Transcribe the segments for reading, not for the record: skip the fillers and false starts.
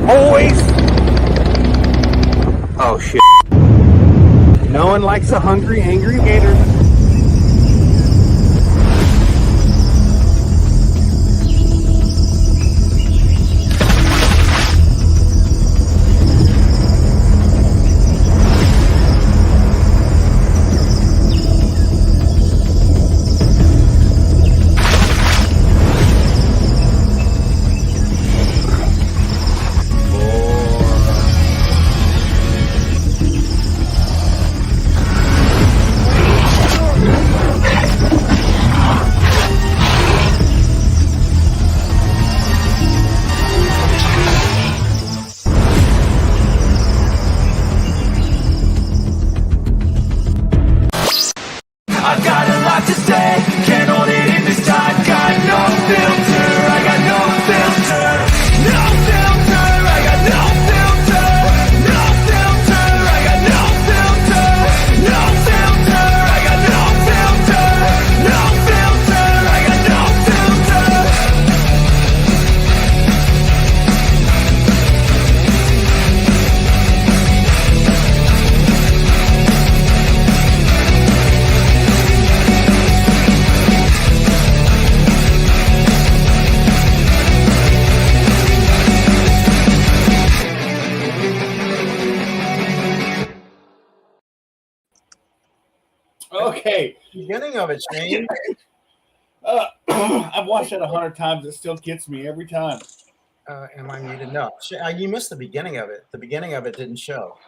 Always. Oh shit. No one likes a hungry, angry gator. I've got a lot to say, can't hold it in this time. Got no filter, I got no filter. No filter, I got no filter. No filter, I got no filter. No filter, I got no filter. No filter, I got no filter. Okay. Beginning of it, Shane. I've watched it 100 times. It still gets me every time. Am I muted? No. You missed the beginning of it. The beginning of it didn't show.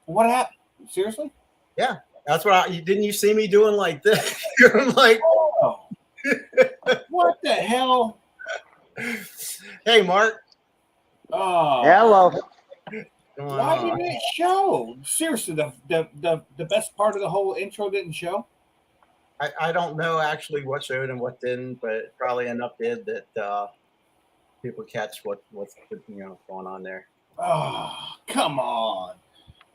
What happened? Seriously? Yeah. That's what didn't you see me doing like this? I'm like, Oh. What the hell? hey, Mark. Oh. Hello. Why didn't it show? Seriously, the best part of the whole intro didn't show? I don't know actually what showed and what didn't, but probably enough did that people catch what's going on there. Oh, come on.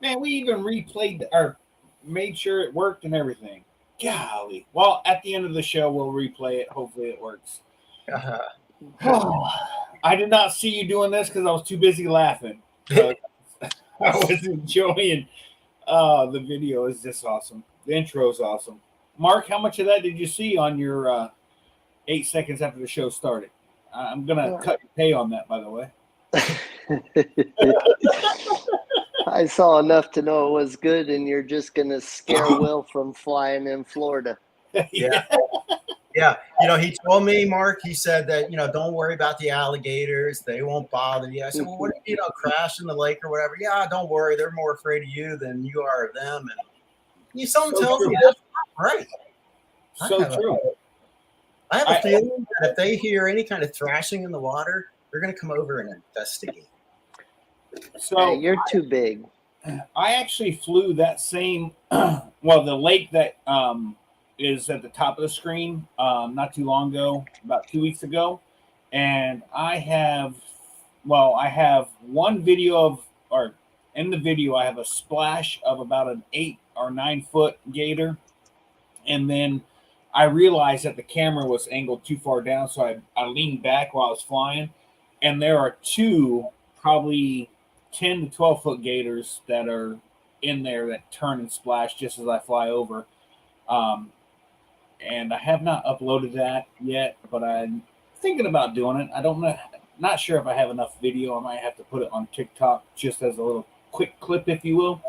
Man, we even replayed or made sure it worked and everything. Golly. Well, at the end of the show, we'll replay it. Hopefully it works. I did not see you doing this because I was too busy laughing. I was enjoying the video. Is just awesome. The intro is awesome. Mark, how much of that did you see on your 8 seconds after the show started? I'm going to cut your pay on that, by the way. I saw enough to know it was good, and you're just going to scare Will from flying in Florida. Yeah. Yeah. He told me, Mark, he said that, don't worry about the alligators. They won't bother you. I said, well, what if you crash in the lake or whatever? Yeah, don't worry. They're more afraid of you than you are of them. And someone tells me that's not right. So true. I have a feeling that if they hear any kind of thrashing in the water, they're going to come over and investigate. So you're too big. I actually flew that same, the lake that is at the top of the screen not too long ago, about 2 weeks ago. And I have one video in the video, I have a splash of about an 8 or 9 foot gator. And then I realized that the camera was angled too far down. So I leaned back while I was flying. And there are two probably 10 to 12 foot gators that are in there that turn and splash just as I fly over. And I have not uploaded that yet, but I'm thinking about doing it. I don't know, not sure if I have enough video. I might have to put it on TikTok just as a little quick clip, if you will.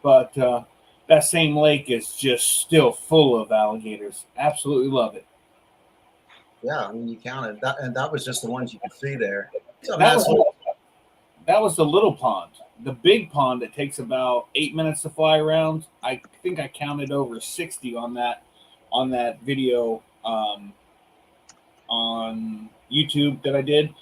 But that same lake is just still full of alligators. Absolutely love it. Yeah, I mean, you counted that, and that was just the ones you could see there. So that was the little pond. The big pond, it takes about 8 minutes to fly around. I think I counted over 60 on that video on YouTube that I did.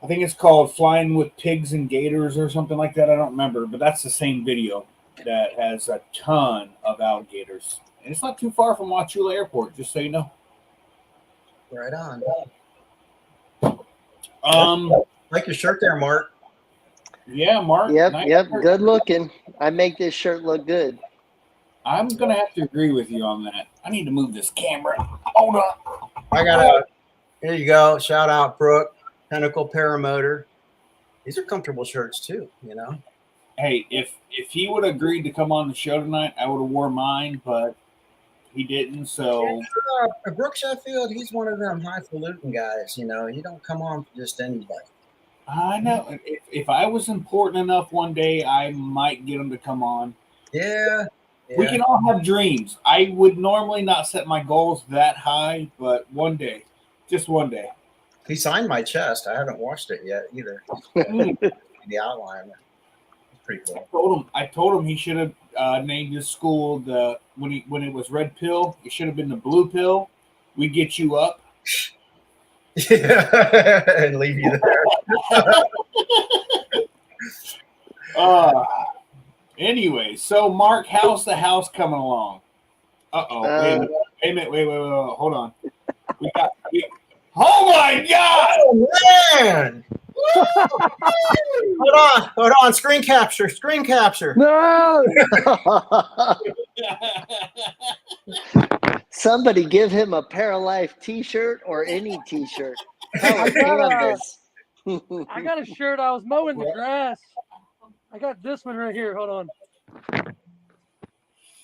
I think it's called Flying with Pigs and Gators or something like that. I don't remember, but that's the same video that has a ton of alligators. And it's not too far from Wauchula Airport, just so you know. Right on. Like your shirt there, Mark. Yeah, Mark. Yep, nice yep, shirt. good looking. I make this shirt look good. I'm gonna have to agree with you on that. I need to move this camera. Hold up. Here you go. Shout out, Brooke, Pinnacle Paramotor. These are comfortable shirts too, you know. Hey, if he would have agreed to come on the show tonight, I would have worn mine, but he didn't. So Brooke Sheffield, he's one of them highfalutin guys. You know, you don't come on for just anybody. I know if I was important enough one day, I might get him to come on. Yeah. We can all have dreams. I would normally not set my goals that high, but one day, just one day. He signed my chest. I haven't watched it yet either. Mm. The outline. It's pretty cool. I told him he should have named his school when it was red pill. It should have been the blue pill. We get you up. Yeah, and leave you there. Anyway, so Mark, how's the house coming along? Wait a minute. Hold on. Oh my God! Oh man! Hold on. Screen capture. No! Somebody give him a Paralife T-shirt or any T-shirt. I Canvas. got a shirt. I was mowing the grass. I got this one right here. Hold on.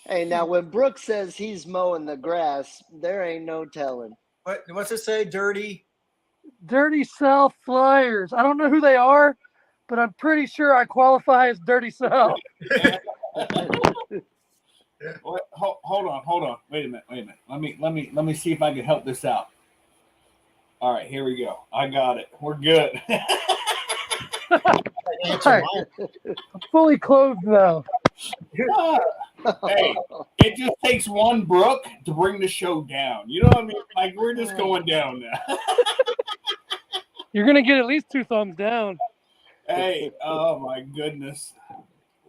Hey, now when Brooks says he's mowing the grass, there ain't no telling. What's it say? Dirty South Flyers. I don't know who they are, but I'm pretty sure I qualify as Dirty South. Hold on. Wait a minute. Let me see if I can help this out. All right, here we go. I got it. We're good. I'm fully clothed now. Hey, it just takes one Brooke to bring the show down. You know what I mean? Like, we're just going down now. You're going to get at least 2 thumbs down. Hey, oh my goodness.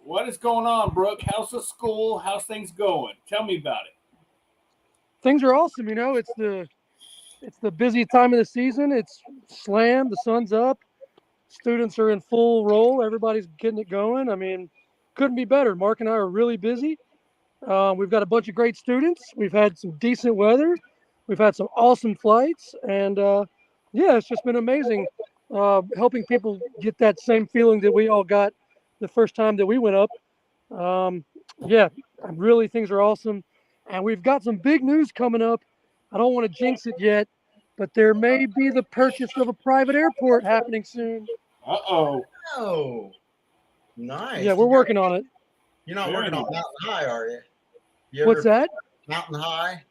What is going on, Brooke? How's the school? How's things going? Tell me about it. Things are awesome. You know, it's the busy time of the season. It's slammed. The sun's up. Students are in full roll. Everybody's getting it going. I mean, couldn't be better. Mark and I are really busy. We've got a bunch of great students. We've had some decent weather. We've had some awesome flights. And, yeah, it's just been amazing helping people get that same feeling that we all got the first time that we went up. Yeah, really, things are awesome. And we've got some big news coming up. I don't want to jinx it yet, but there may be the purchase of a private airport happening soon. Uh-oh. Oh, nice. Yeah, we're working on it. You're not working on Mountain High, are you? What's that? Mountain High? I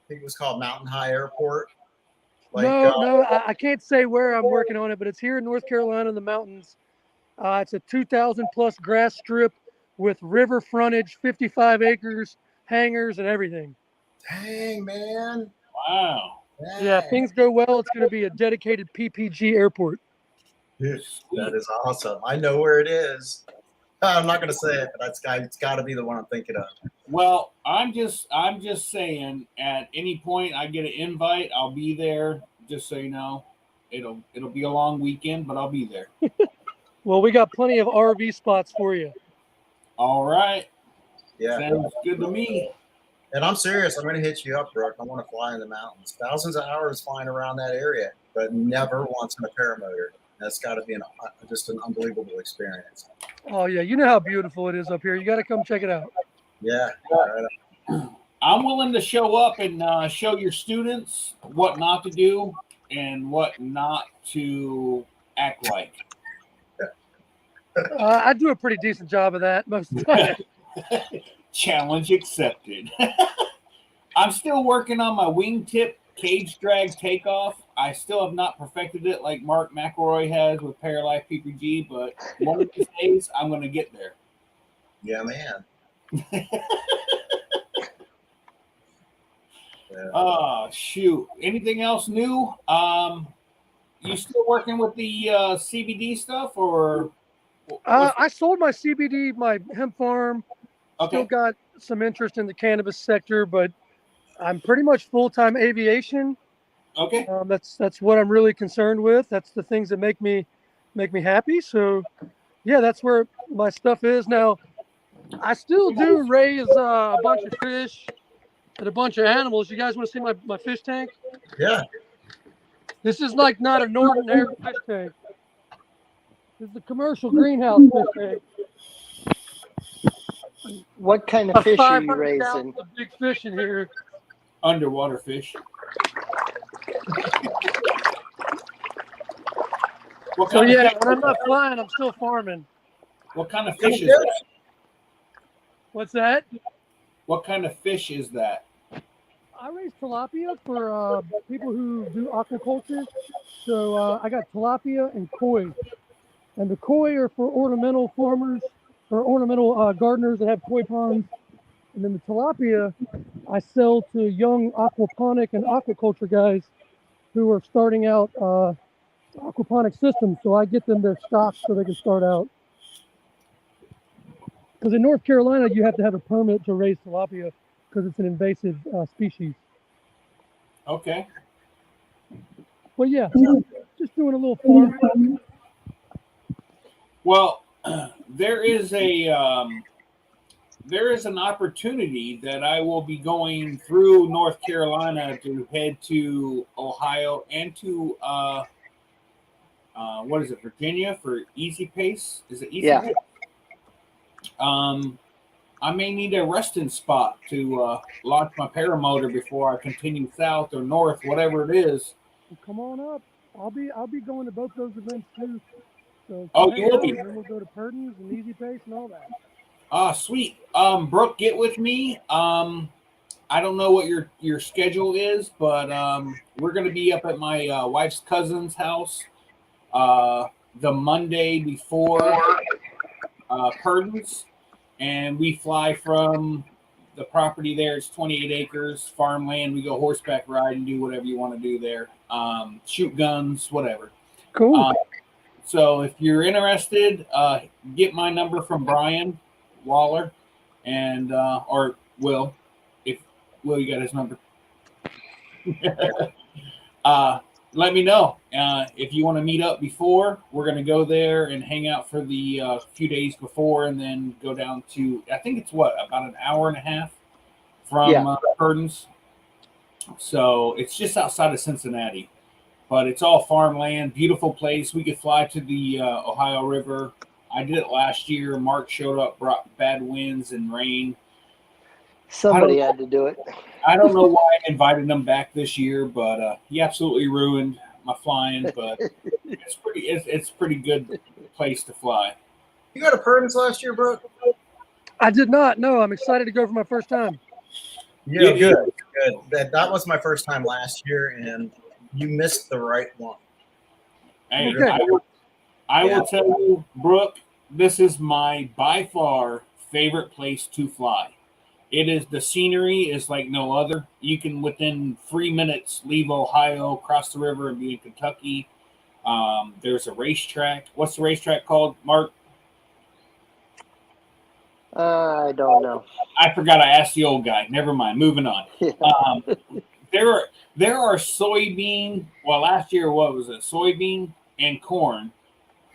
think it was called Mountain High Airport. No, I can't say where I'm working on it, but it's here in North Carolina in the mountains. It's a 2,000 plus grass strip with river frontage, 55 acres, hangars, and everything. Dang, man. Wow. Dang. Yeah, if things go well, it's going to be a dedicated PPG airport. That is awesome. I know where it is. I'm not going to say it, but it's got to be the one I'm thinking of. Well, I'm just saying, at any point I get an invite, I'll be there. Just so you know, it'll be a long weekend, but I'll be there. Well, we got plenty of RV spots for you. All right. Yeah. Sounds good to me. And I'm serious. I'm going to hit you up, Brooke. I want to fly in the mountains. Thousands of hours flying around that area, but never once in a paramotor. That's got to be just an unbelievable experience. Oh, yeah. You know how beautiful it is up here. You got to come check it out. Yeah. Right. I'm willing to show up and show your students what not to do and what not to act like. I do a pretty decent job of that most of the time. Challenge accepted. I'm still working on my wingtip cage drag takeoff. I still have not perfected it like Mark McElroy has with Paralife PPG, but one of these days I'm going to get there. Yeah, man. Oh, shoot. Anything else new? You still working with the CBD stuff, or? I sold my CBD, my hemp farm. Okay. Still got some interest in the cannabis sector, but I'm pretty much full-time aviation. Okay. That's what I'm really concerned with. That's the things that make me happy. So, yeah, that's where my stuff is now. I still do raise a bunch of fish and a bunch of animals. You guys want to see my fish tank? Yeah. This is like not a ordinary fish tank. This is a commercial greenhouse fish tank. What kind of A fish are you 500 raising? gallons of big fish in here. Underwater fish. What So kind of yeah, fish, when I'm not flying, I'm still farming. what kind of fish is that? What's that? What kind of fish is that? I raise tilapia for people who do aquaculture. So I got tilapia and koi. And the koi are for ornamental farmers or ornamental gardeners that have koi ponds. And then the tilapia I sell to young aquaponic and aquaculture guys who are starting out aquaponic systems. So I get them their stocks so they can start out. Because in North Carolina, you have to have a permit to raise tilapia because it's an invasive species. Okay. But yeah, just doing a little farming. Well, there is an opportunity that I will be going through North Carolina to head to Ohio and to what is it, Virginia for Easy Pace? Is it Easy Yeah. Pace? I may need a resting spot to launch my paramotor before I continue south or north, whatever it is. Come on up. I'll be going to both those events too. So Oh, come you hang will out, be? and then we'll go to Purdon's and Easy Pace and all that. Sweet. Brooke, get with me. I don't know what your schedule is, but we're going to be up at my wife's cousin's house the Monday before Purdon's, and we fly from the property there. It's 28 acres, farmland. We go horseback ride and do whatever you want to do there. Shoot guns, whatever. Cool. So if you're interested, get my number from Brian Waller and or Will. If Will, you got his number. Let me know if you want to meet up before. We're going to go there and hang out for the few days before, and then go down to, I think it's about an hour and a half from Purdon's. So it's just outside of Cincinnati, but it's all farmland, beautiful place. We could fly to the Ohio River. I did it last year. Mark showed up, brought bad winds and rain. Somebody had to do it. I don't know why I invited him back this year, but he absolutely ruined my flying. But it's pretty good place to fly. You go to Purdon's last year, bro? I did not. No, I'm excited to go for my first time. Yeah, good. That was my first time last year, and you missed the right one. Hey, Okay. I will tell you, Brooke, this is my by far favorite place to fly. It is, the scenery is like no other. You can within 3 minutes leave Ohio, cross the river, and be in Kentucky. There's a racetrack. What's the racetrack called, Mark? I don't know. I forgot. I asked the old guy. Never mind. Moving on. There are soybean. Well, last year, what was it? Soybean and corn.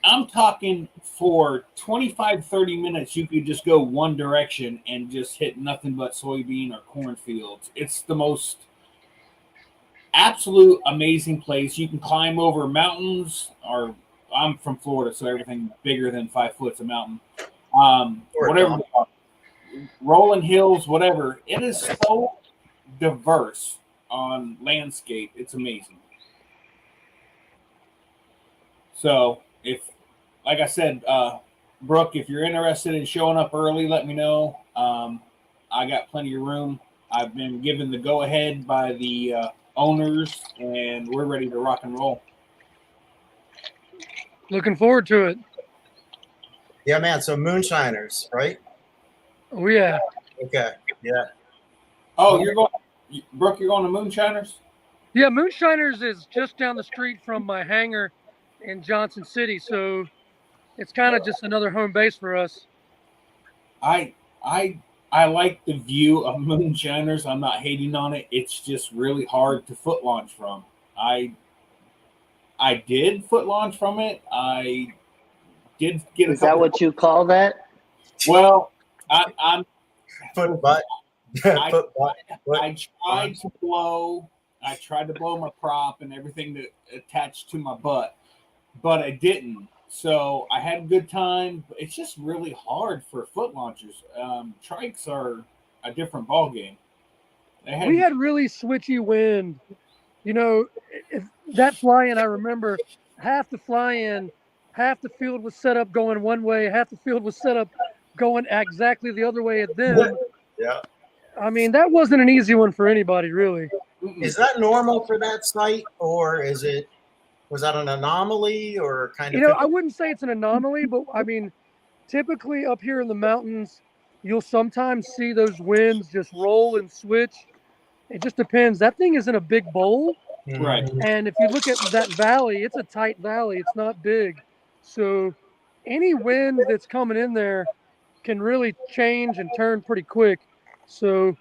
I'm talking for 25, 30 minutes, you could just go one direction and just hit nothing but soybean or cornfields. It's the most absolute amazing place. You can climb over mountains, or I'm from Florida, so everything bigger than 5 foot's a mountain. Whatever, rolling hills, whatever. It is so diverse on landscape. It's amazing. So like I said, Brooke, if you're interested in showing up early, let me know. I got plenty of room. I've been given the go-ahead by the owners, and we're ready to rock and roll. Looking forward to it. Yeah, man. So moonshiners, right? Oh yeah. Okay. Yeah. Oh, Brooke, you're going to Moonshiners? Yeah, Moonshiners is just down the street from my hangar in Johnson City, so it's kind of just another home base for us. I like the view of Moonshiners. I'm not hating on it. It's just really hard to foot launch from. I did foot launch from it. I did get. Is that what you call that? Well, I'm Foot butt. Foot butt. I tried to blow my prop and everything that attached to my butt, but I didn't. So I had a good time. It's just really hard for foot launchers. Trikes are a different ball game. We had really switchy wind. You know, if that fly-in, I remember half the fly-in, half the field was set up going one way, half the field was set up going exactly the other way at them. Yeah. I mean, that wasn't an easy one for anybody, really. Is that normal for that site, or was that an anomaly, or kind of? You know, I wouldn't say it's an anomaly, but I mean, typically up here in the mountains, you'll sometimes see those winds just roll and switch. It just depends. That thing is in a big bowl. Right. And if you look at that valley, it's a tight valley. It's not big. So any wind that's coming in there can really change and turn pretty quick. So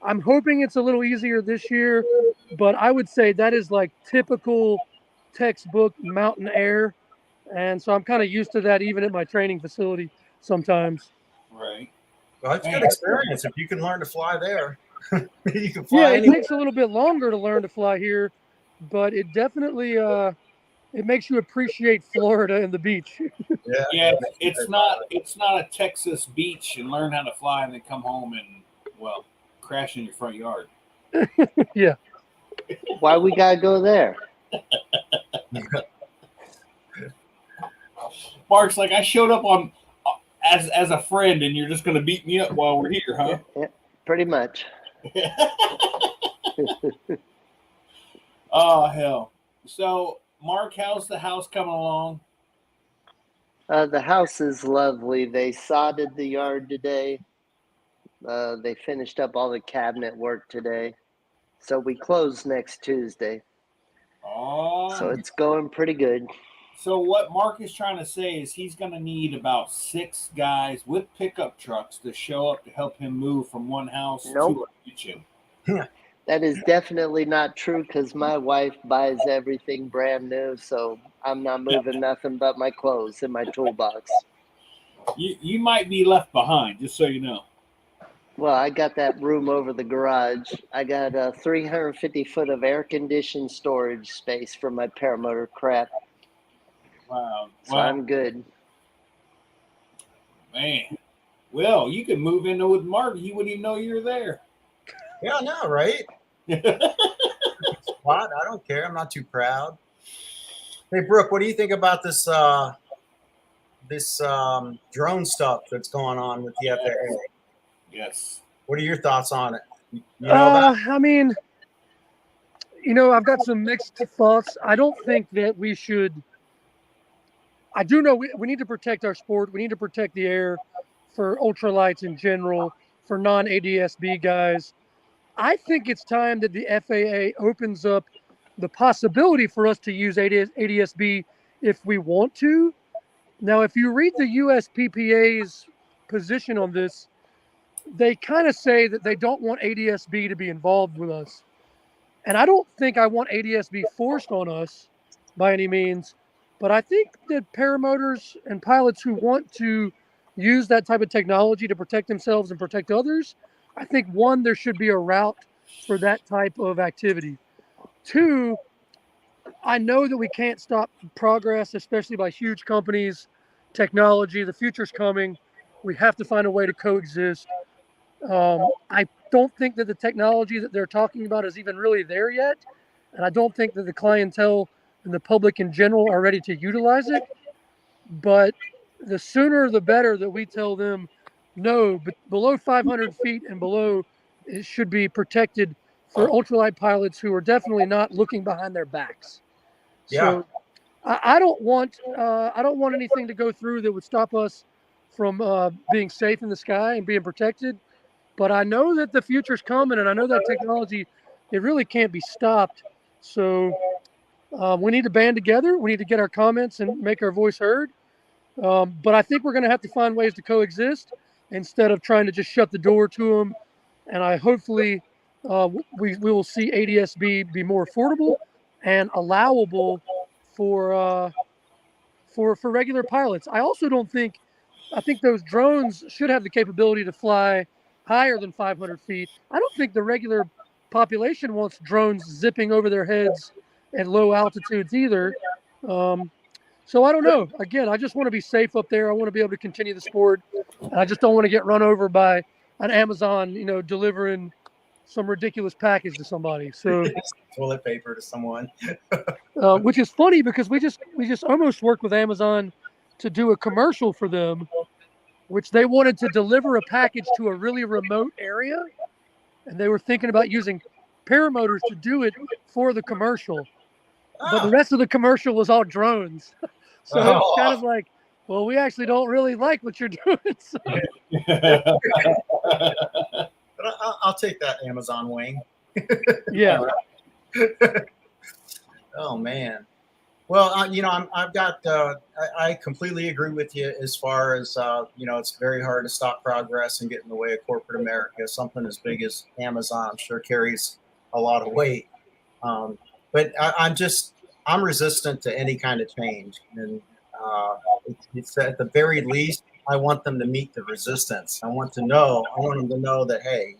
I'm hoping it's a little easier this year, but I would say that is like typical textbook mountain air. And so I'm kind of used to that even at my training facility sometimes. Right. Well, it's a good experience if you can learn to fly there. You can fly Yeah, it anywhere. takes a little bit longer to learn to fly here, but it definitely it makes you appreciate Florida and the beach. Yeah, it's not a Texas beach and learn how to fly and then come home and crash in your front yard. Yeah. Why we gotta go there? Mark's like, I showed up on as a friend and you're just gonna beat me up while we're here, huh? Yeah, pretty much. Oh hell. So Mark, how's the house coming along? The house is lovely. They sodded the yard today. They finished up all the cabinet work today. So we close next Tuesday. Oh, So it's going pretty good. so what Mark is trying to say is he's going to need about 6 guys with pickup trucks to show up to help him move from one house Nope. to a kitchen. That is definitely not true because my wife buys everything brand new. So I'm not moving nothing but my clothes in my toolbox. You might be left behind, just so you know. Well, I got that room over the garage. I got a 350 foot of air conditioned storage space for my paramotor crap. Wow. So Well, I'm good. man. Well, you could move in with Mark. He wouldn't even know you were there. Yeah, I know, right? What? I don't care. I'm not too proud. Hey, Brooke, what do you think about this drone stuff that's going on with the FAA? Yes. What are your thoughts on it? You know about I mean, you know, I've got some mixed thoughts. I don't think that we should. I do know we need to protect our sport. We need to protect the air for ultralights in general, for non-ADSB guys. I think it's time that the FAA opens up the possibility for us to use ADSB if we want to. Now, if you read the USPPA's position on this, they kind of say that they don't want ADSB to be involved with us. And I don't think I want ADSB forced on us by any means, but I think that paramotors and pilots who want to use that type of technology to protect themselves and protect others, I think, one, there should be a route for that type of activity. Two, I know that we can't stop progress, especially by huge companies, technology. The future's coming. We have to find a way to coexist. I don't think that the technology that they're talking about is even really there yet. And I don't think that the clientele and the public in general are ready to utilize it. But the sooner the better that we tell them, no, but below 500 feet and below, it should be protected for ultralight pilots who are definitely not looking behind their backs. So I don't want anything to go through that would stop us from being safe in the sky and being protected. But I know that the future's coming, and I know that technology, it really can't be stopped. So we need to band together. We need to get our comments and make our voice heard. But I think we're going to have to find ways to coexist instead of trying to just shut the door to them. And I hopefully we will see ADSB be more affordable and allowable for regular pilots. I also don't think, I think those drones should have the capability to fly higher than 500 feet. I don't think the regular population wants drones zipping over their heads at low altitudes either. So I don't know. Again, I just want to be safe up there. I want to be able to continue the sport. And I just don't want to get run over by an Amazon, delivering some ridiculous package to somebody. So, Toilet paper to someone. which is funny because we just almost worked with Amazon to do a commercial for them, which they wanted to deliver a package to a really remote area, and they were thinking about using paramotors to do it for the commercial. But the rest of the commercial was all drones. So it's kind of like, well, we actually don't really like what you're doing. So. But I'll take that Amazon wing. Yeah. Oh man. Well, I've got. I completely agree with you as far as it's very hard to stop progress and get in the way of corporate America. Something as big as Amazon sure carries a lot of weight. But I'm resistant to any kind of change, and it's at the very least, I want them to meet the resistance. I want them to know that, hey,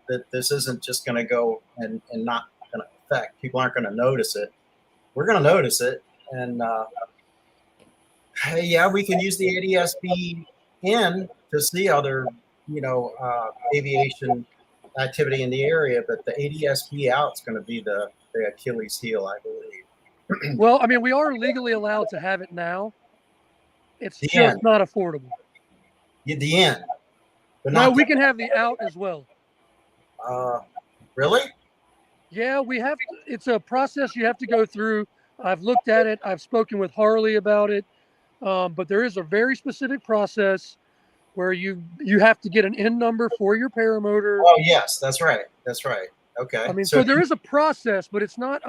that this isn't just going to go and not going to affect. People aren't going to notice it. We're going to notice it, and yeah, we can use the ADS-B in to see other, aviation activity in the area, but the ADS-B out is going to be the Achilles heel, I believe. Well, I mean, we are legally allowed to have it now. It's The just end. not affordable. The end. But No, not we can have the out as well. really? Yeah, we have. It's a process you have to go through. I've looked at it. I've spoken with Harley about it. But there is a very specific process where you have to get an N number for your paramotor. Oh, yes, that's right. That's right. Okay. I mean, so there is a process, but it's not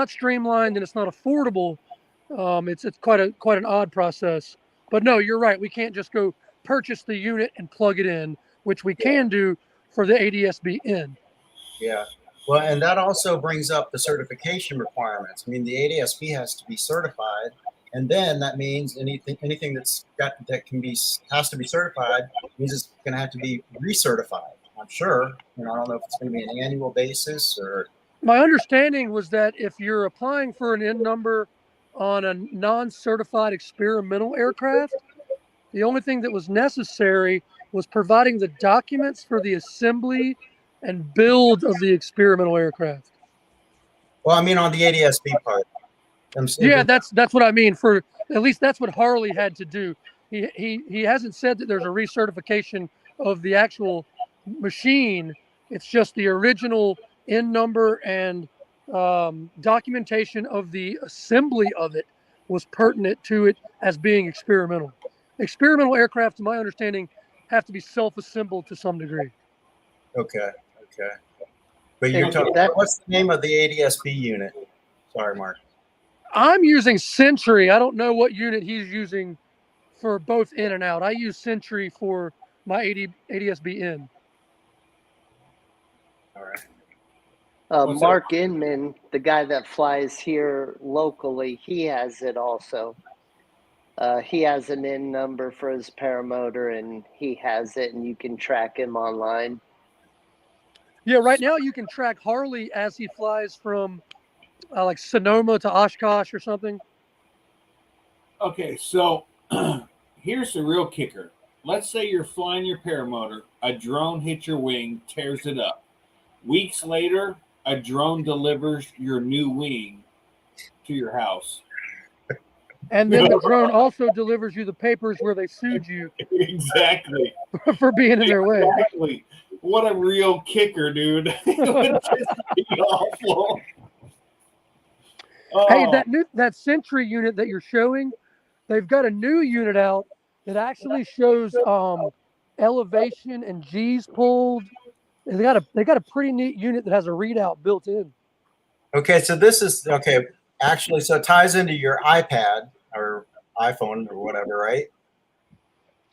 streamlined and it's not affordable. It's quite an odd process. But no, you're right. We can't just go purchase the unit and plug it in, which we can do for the ADS-B in. Yeah. Well, and that also brings up the certification requirements. I mean, the ADS-B has to be certified, and then that means anything has to be certified means it's going to have to be recertified. I'm sure. I don't know if it's going to be an annual basis or. My understanding was that if you're applying for an N number on a non-certified experimental aircraft, the only thing that was necessary was providing the documents for the assembly and build of the experimental aircraft. Well, I mean, on the ADS-B part. Yeah, that's what I mean. For at least that's what Harley had to do. He hasn't said that there's a recertification of the actual machine. It's just the original N number and documentation of the assembly of it was pertinent to it as being experimental. Experimental aircraft, to my understanding, have to be self-assembled to some degree. Okay. But you're talking. What's the name of the ADS-B unit? Sorry, Mark. I'm using Century. I don't know what unit he's using for both in and out. I use Century for my ADS-B in. All right. Mark Inman, the guy that flies here locally, he has it also. He has an N number for his paramotor, and he has it, and you can track him online. Yeah, right now you can track Harley as he flies from like Sonoma to Oshkosh or something. Okay, so here's the real kicker. Let's say you're flying your paramotor, a drone hits your wing, tears it up. Weeks later, a drone delivers your new wing to your house. And then the drone also delivers you the papers where they sued you Exactly. for being in their way. Exactly. What a real kicker, dude. It would just be awful. Hey, Oh, that Century unit that you're showing, they've got a new unit out that actually shows elevation and G's pulled. They got a pretty neat unit that has a readout built in. Okay, so this is okay. Actually, so it ties into your iPad or iPhone or whatever, right?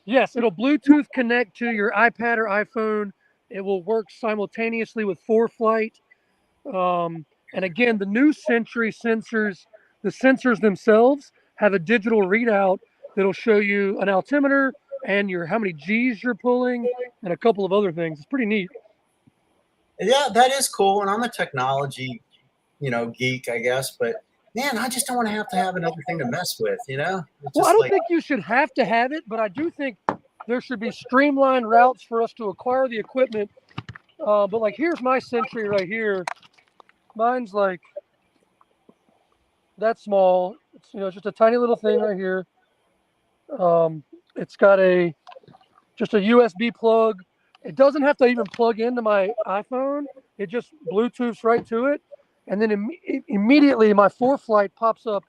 Yes, it'll Bluetooth connect to your iPad or iPhone. It will work simultaneously with ForeFlight. And again, the new Century sensors, the sensors themselves have a digital readout that'll show you an altimeter and how many G's you're pulling and a couple of other things. It's pretty neat. Yeah, that is cool. And I'm a technology, geek, I guess. But man, I just don't want to have another thing to mess with, you know? It's Well, just I don't like, think you should have to have it, but I do think there should be streamlined routes for us to acquire the equipment. But like, here's my Sentry right here. Mine's like that small. It's just a tiny little thing right here. It's got just a USB plug. It doesn't have to even plug into my iPhone. It just Bluetooths right to it, and then immediately my ForeFlight pops up.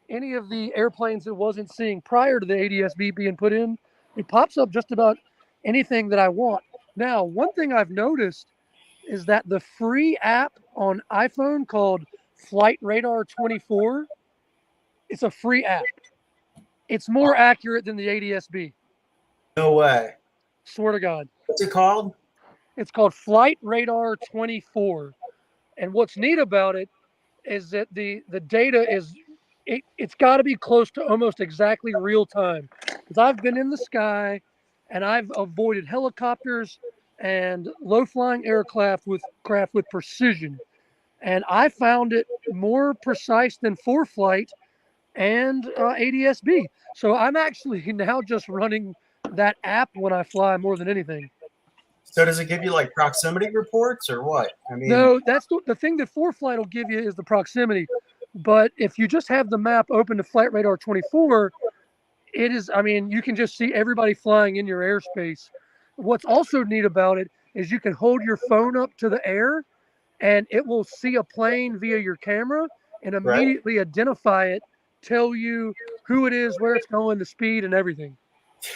Any of the airplanes it wasn't seeing prior to the ADS-B being put in, it pops up just about anything that I want. Now, one thing I've noticed is that the free app on iPhone called Flight Radar 24, it's a free app. It's more accurate than the ADS-B. no way. Swear to God. What's it called? It's called Flight Radar 24. And what's neat about it is that the data is, it's got to be close to almost exactly real time. Because I've been in the sky and I've avoided helicopters and low-flying aircraft with precision. And I found it more precise than ForeFlight and ADS-B. So I'm actually now just running that app when I fly more than anything. So does it give you like proximity reports or what? I mean, No, that's the thing that ForeFlight will give you is the proximity. But if you just have the map open to Flight Radar 24, it is, I mean, you can just see everybody flying in your airspace. What's also neat about it is you can hold your phone up to the air and it will see a plane via your camera and immediately identify it, tell you who it is, where it's going, the speed, and everything.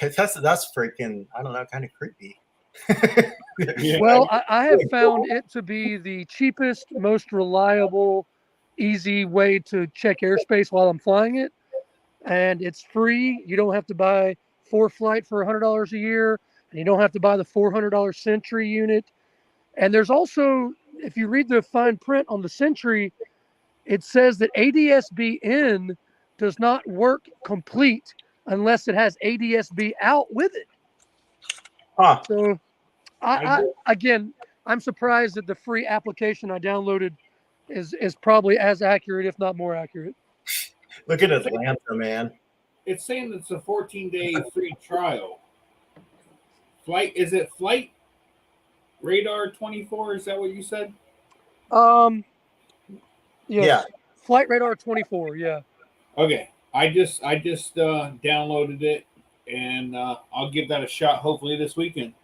that's freaking, I don't know, kind of creepy. Yeah. Well, I have found it to be the cheapest, most reliable, easy way to check airspace while I'm flying it. And it's free. You don't have to buy ForeFlight for $100 a year, and you don't have to buy the $400 Sentry unit. And there's also, if you read the fine print on the Sentry, it says that ADS-B-in does not work complete unless it has ADS-B out with it. Huh. So, again, I'm surprised that the free application I downloaded is probably as accurate, if not more accurate. Look at Atlanta, man. It's saying it's a 14-day free trial. Is it Flight Radar 24? Is that what you said? Yes. Yeah. Flight Radar 24. Yeah. Okay. I just downloaded it, and I'll give that a shot hopefully this weekend.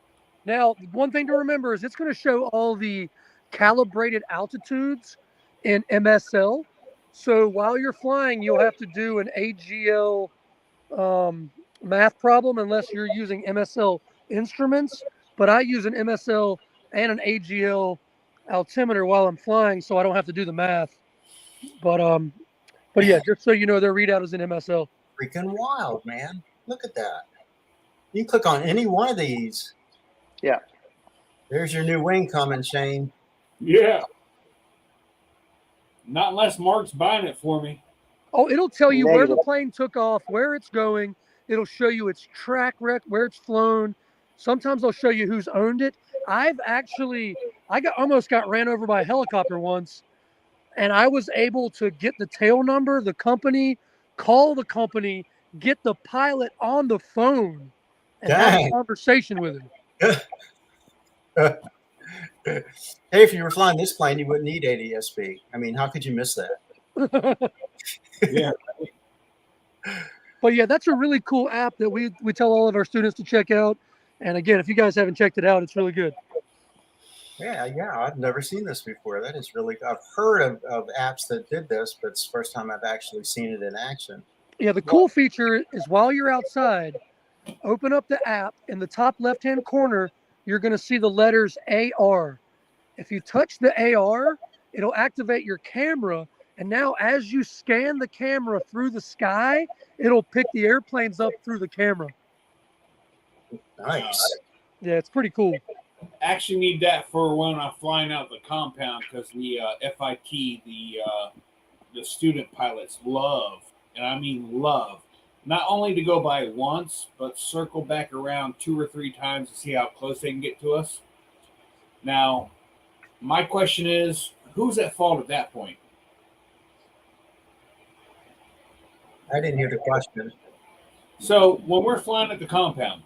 Now, one thing to remember is it's going to show all the calibrated altitudes in MSL. So while you're flying, you'll have to do an AGL math problem unless you're using MSL instruments. But I use an MSL and an AGL altimeter while I'm flying, so I don't have to do the math. But yeah, just so you know, their readout is in MSL. Freaking wild, man. Look at that. You can click on any one of these. Yeah. There's your new wing coming, Shane. Yeah. Not unless Mark's buying it for me. Oh, it'll tell you where the Negative. plane took off, where it's going. It'll show you its track record, where it's flown. Sometimes they'll show you who's owned it. I almost got ran over by a helicopter once, and I was able to get the tail number, the company, call the company, get the pilot on the phone, and have a Dang. conversation with him. Hey, if you were flying this plane, you wouldn't need ADS-B. I mean, how could you miss that? Yeah. But yeah, that's a really cool app that we tell all of our students to check out. And again, if you guys haven't checked it out, it's really good. Yeah, I've never seen this before. That is really, I've heard of apps that did this, but it's the first time I've actually seen it in action. Yeah, the cool feature is while you're outside, open up the app. In the top left-hand corner, you're going to see the letters AR. If you touch the AR, it'll activate your camera. And now as you scan the camera through the sky, it'll pick the airplanes up through the camera. Nice. Yeah, it's pretty cool. Actually need that for when I'm flying out the compound, because the FIT, the student pilots love, and I mean love, not only to go by once, but circle back around 2 or 3 times to see how close they can get to us. Now, my question is, who's at fault at that point? I didn't hear the question. So when we're flying at the compound,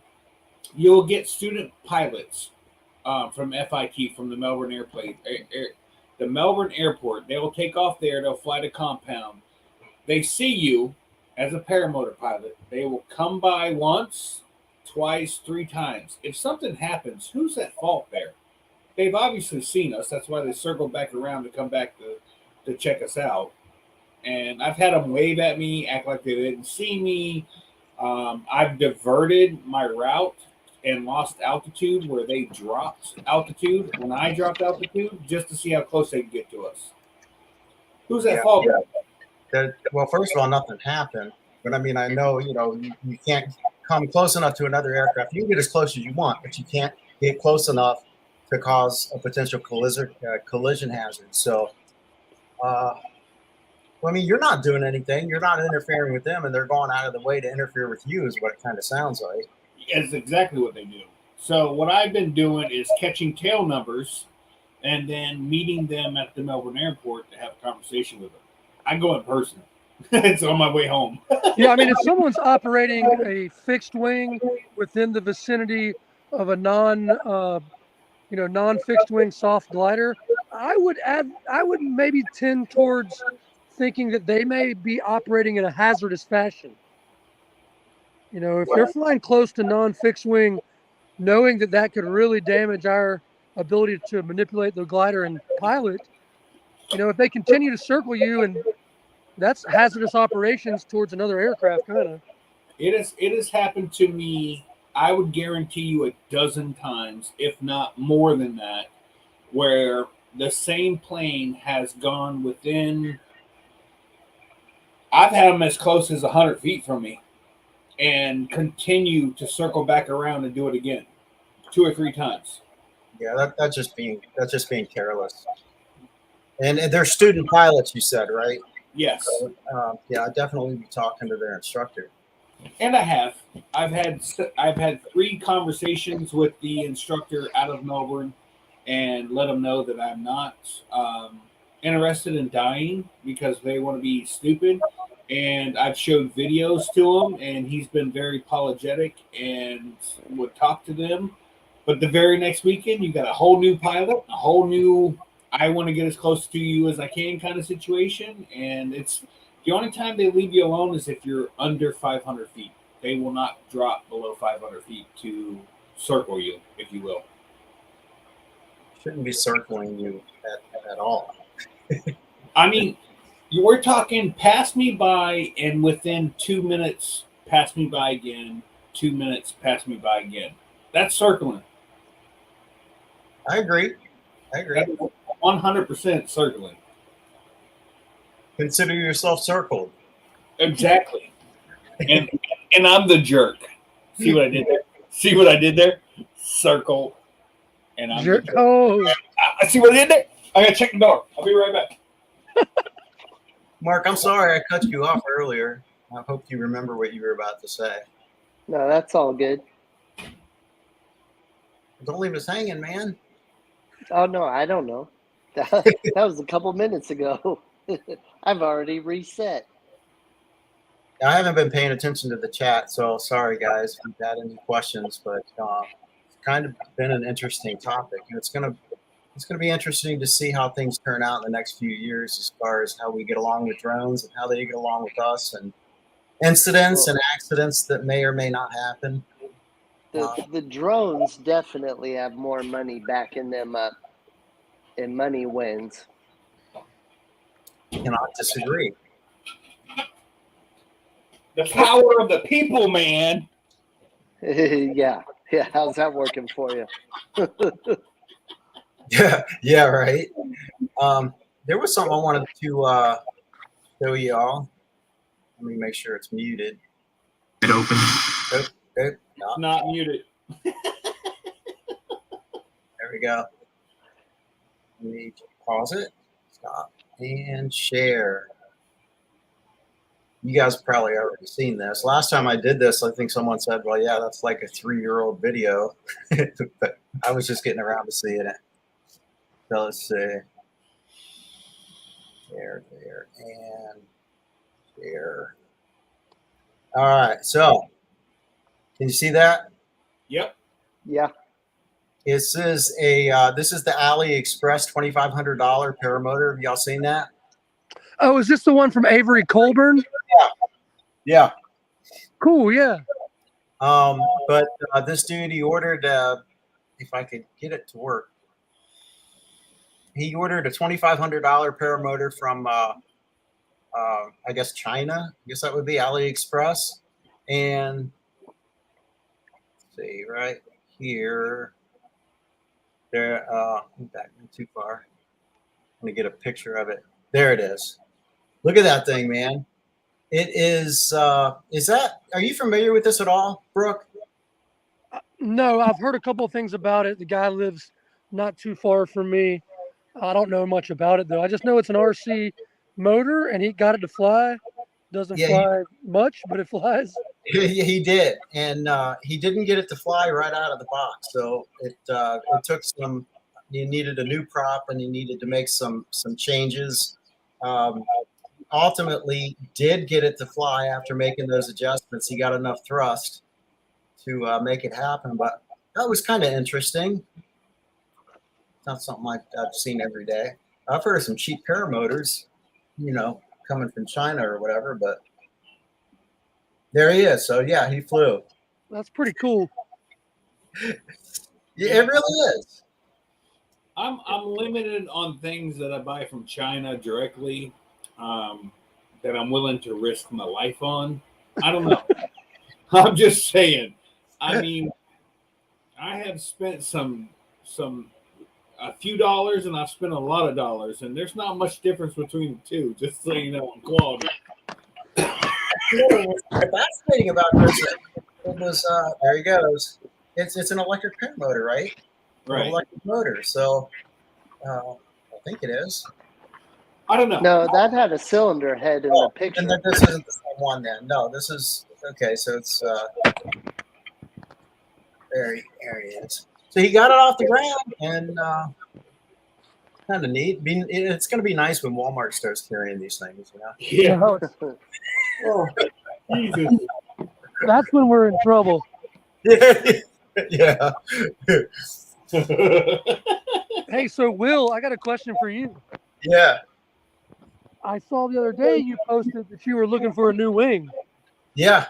you'll get student pilots from FIT, from the Melbourne the Melbourne Airport. They will take off there. They'll fly to compound. They see you as a paramotor pilot. They will come by once, twice, 3 times. If something happens, who's at fault there? They've obviously seen us. That's why they circled back around to come back to check us out. And I've had them wave at me, act like they didn't see me. I've diverted my route and lost altitude where they dropped altitude when I dropped altitude, just to see how close they can get to us. Who's at fault? Well, first of all, nothing happened. But I mean, I know, you can't come close enough to another aircraft. You can get as close as you want, but you can't get close enough to cause a potential collision hazard. So, I mean, you're not doing anything. You're not interfering with them, and they're going out of the way to interfere with you, is what it kind of sounds like. It's exactly what they do. So what I've been doing is catching tail numbers and then meeting them at the Melbourne Airport to have a conversation with them. I go in person. It's on my way home. Yeah, I mean, if someone's operating a fixed wing within the vicinity of a non-fixed wing soft glider, I would maybe tend towards thinking that they may be operating in a hazardous fashion. If they're flying close to non-fixed wing, knowing that could really damage our ability to manipulate the glider and pilot, if they continue to circle you, and that's hazardous operations towards another aircraft, kind of. It has happened to me, I would guarantee you, a dozen times, if not more than that, where the same plane has gone within, I've had them as close as 100 feet from me and continue to circle back around and do it again 2 or 3 times. Yeah, that's just being careless. And they're student pilots, you said, right? Yes. So, yeah, I'd definitely be talking to their instructor. And I have. I've had 3 conversations with the instructor out of Melbourne and let them know that I'm not interested in dying because they want to be stupid. And I've showed videos to him, and he's been very apologetic and would talk to them. But the very next weekend, you got a whole new pilot, a whole new I want to get as close to you as I can kind of situation. And it's the only time they leave you alone is if you're under 500 feet. They will not drop below 500 feet to circle you, if you will. Shouldn't be circling you at all. I mean, we're talking pass me by, and within 2 minutes, pass me by again. 2 minutes, pass me by again. That's circling. I agree. 100% circling. Consider yourself circled. Exactly. And I'm the jerk. See what I did there? Circle. And I'm Jerk. the jerk. Oh, I see what I did there. I gotta check the door. I'll be right back. Mark, I'm sorry I cut you off earlier. I hope you remember what you were about to say. No, that's all good. Don't leave us hanging, man. Oh, no, I don't know. That was a couple minutes ago. I've already reset. I haven't been paying attention to the chat, so sorry, guys, if you've had any questions, but it's kind of been an interesting topic. And it's gonna be interesting to see how things turn out in the next few years as far as how we get along with drones and how they get along with us, and incidents and accidents that may or may not happen. The drones definitely have more money backing them up, and money wins. Cannot disagree. The power of the people, man. Yeah. How's that working for you? Yeah, right. There was something I wanted to show y'all. Let me make sure it's muted. It open. Okay. No, Not muted. there we go. Let me pause it, stop, and share. You guys have probably already seen this. Last time I did this, I think someone said, well, yeah, that's like a 3-year-old video. But I was just getting around to seeing it. So let's see. There, and share. All right. So, can you see that? Yep. Yeah. This is the AliExpress $2,500 paramotor. Have y'all seen that? Oh, is this the one from Avery Colburn? Yeah. Cool. Yeah. But this dude, he ordered, if I could get it to work, he ordered a $2,500 paramotor from, I guess, China. I guess that would be AliExpress. And let's see, right here, there, back too far. Let me get a picture of it. There it is. Look at that thing, man. It is are you familiar with this at all, Brooke? No, I've heard a couple of things about it. The guy lives not too far from me. I don't know much about it though. I just know it's an RC motor, and he got it to fly. Doesn't Yeah, fly much, but it flies. he did, and he didn't get it to fly right out of the box. So it took some. He needed a new prop, and he needed to make some changes. Ultimately, did get it to fly after making those adjustments. He got enough thrust to make it happen, but that was kind of interesting. It's not something I've seen every day. I've heard of some cheap paramotors, coming from China or whatever, but there he is. So yeah, he flew. That's pretty cool. Yeah, it really is. I'm limited on things that I buy from China directly, that I'm willing to risk my life on. I don't know. I'm just saying. I mean, I have spent a few dollars, and I've spent a lot of dollars, and there's not much difference between the two. Just so you know, on quality. What's fascinating about this? It was there he goes. It's an electric paramotor, right? Right. An electric motor. So I think it is. I don't know. No, that had a cylinder head in the picture. And then this isn't the same one then. No, this is okay. So it's there he is. So he got it off the ground, and kind of neat. It's going to be nice when Walmart starts carrying these things. Yeah. No, Oh, Jesus. that's when we're in trouble. Yeah. Hey, so Will, I got a question for you. Yeah. I saw the other day you posted that you were looking for a new wing. Yeah.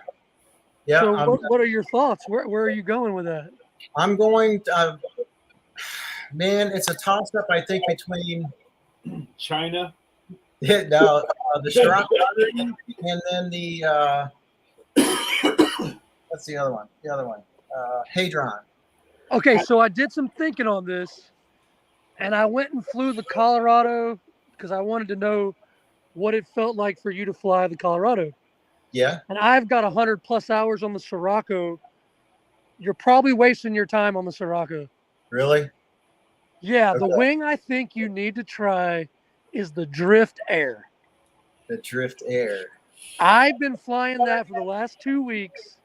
Yeah. So what are your thoughts? Where are you going with that? I'm going to, man, it's a toss up, I think, between China. the Strap and then the what's the other one? The other one. Hadron. Okay, so I did some thinking on this, and I went and flew the Colorado because I wanted to know what it felt like for you to fly the Colorado. Yeah. And I've got 100+ hours on the Sirocco. You're probably wasting your time on the Sirocco. Really? Yeah, the Okay. wing I think you need to try is the Drift Air. The Drift Air. I've been flying that for the last 2 weeks.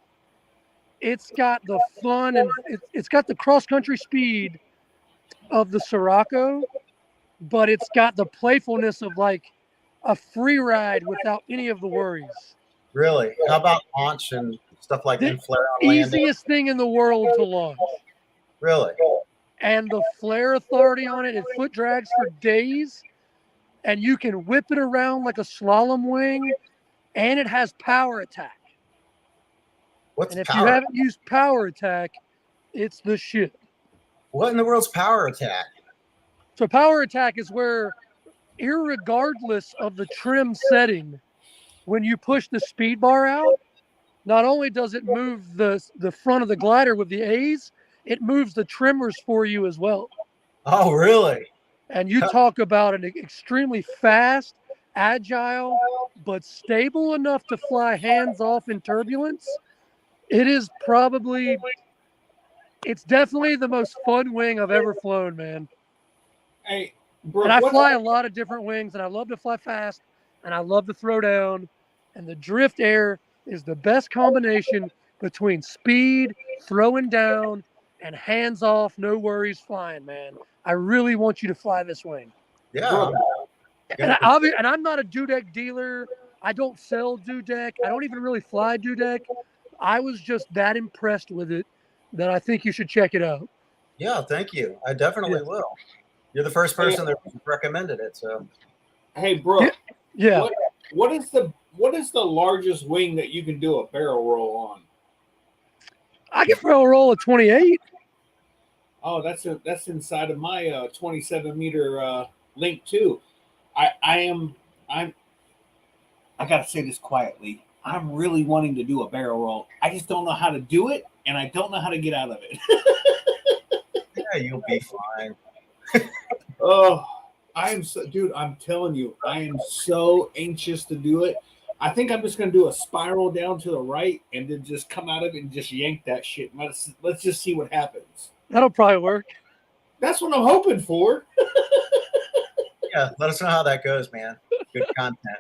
It's got the fun and it's got the cross-country speed of the Sirocco, but it's got the playfulness of like a free ride without any of the worries. Really? How about launch and stuff like The that? Flare on landing? Easiest thing in the world to launch. Really? And the flare authority on it foot drags for days, and you can whip it around like a slalom wing, and it has power attack. What's And if power? you haven't used power attack, it's the shit. What in the world's power attack? So power attack is where, irregardless of the trim setting, when you push the speed bar out, not only does it move the front of the glider with the A's, it moves the trimmers for you as well. Oh, really? And you talk about an extremely fast, agile, but stable enough to fly hands off in turbulence. It is it's definitely the most fun wing I've ever flown, man. Hey, Brooke, And I what- fly a lot of different wings, and I love to fly fast, and I love to throw down. And the Drift Air is the best combination between speed, throwing down, and hands off, no worries flying, man. I really want you to fly this wing. Yeah. And I'm not a dudek dealer. I don't sell dudek. I don't even really fly dudek. I was just that impressed with it that I think you should check it out. Yeah, thank you. I definitely Yeah. will. You're the first person that recommended it. So Hey, bro, Yeah. what is the largest wing that you can do a barrel roll on? I can barrel roll a 28. Oh, that's inside of my 27-meter link too. I'm I gotta say this quietly. I'm really wanting to do a barrel roll. I just don't know how to do it, and I don't know how to get out of it. yeah, you'll be fine. Oh, dude, I'm telling you, I am so anxious to do it. I think I'm just gonna do a spiral down to the right and then just come out of it and just yank that shit. Let's just see what happens. That'll probably work. That's what I'm hoping for. Yeah, let us know how that goes, man. Good content.